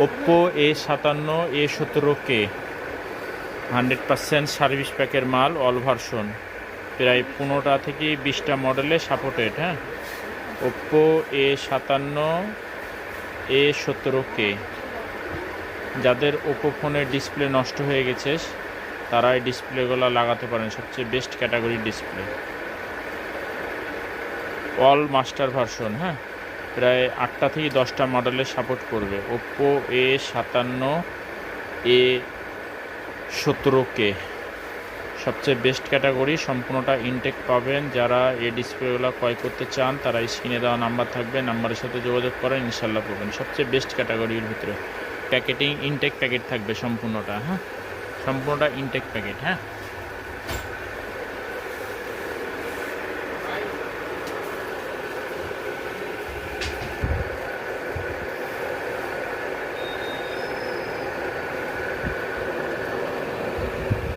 Oppo A57 A17K 100% service প্যাকের মাল, all version, প্রায় 15টা থেকে 20টা মডেলে সাপোর্টেড। হ্যাঁ, ওপ্পো A17 A17K। যাদের ওপ্পো ফোনের ডিসপ্লে নষ্ট হয়ে গেছে তারা এই ডিসপ্লেগুলো লাগাতে পারেন, সবচেয়ে বেস্ট ক্যাটাগরির ডিসপ্লে, অল মাস্টার ভার্সন। হ্যাঁ, প্রায় 8টা থেকে 10টা মডেলে সাপোর্ট করবে ওপ্পো A17 A17K, সবচেয়ে বেস্ট ক্যাটাগরি, সম্পূর্ণটা ইনটেক পাবেন। যারা এই ডিসপ্লেগুলো ক্রয় করতে চান তারা স্ক্রিনে দেওয়া নাম্বার থাকবে, নাম্বারের সাথে যোগাযোগ করেন, ইনশাল্লাহ পাবেন। সবচেয়ে বেস্ট ক্যাটাগরির ভিতরে প্যাকেটিং ইনটেক প্যাকেট থাকবে সম্পূর্ণটা। হ্যাঁ, সম্পূর্ণটা ইনটেক প্যাকেট। হ্যাঁ।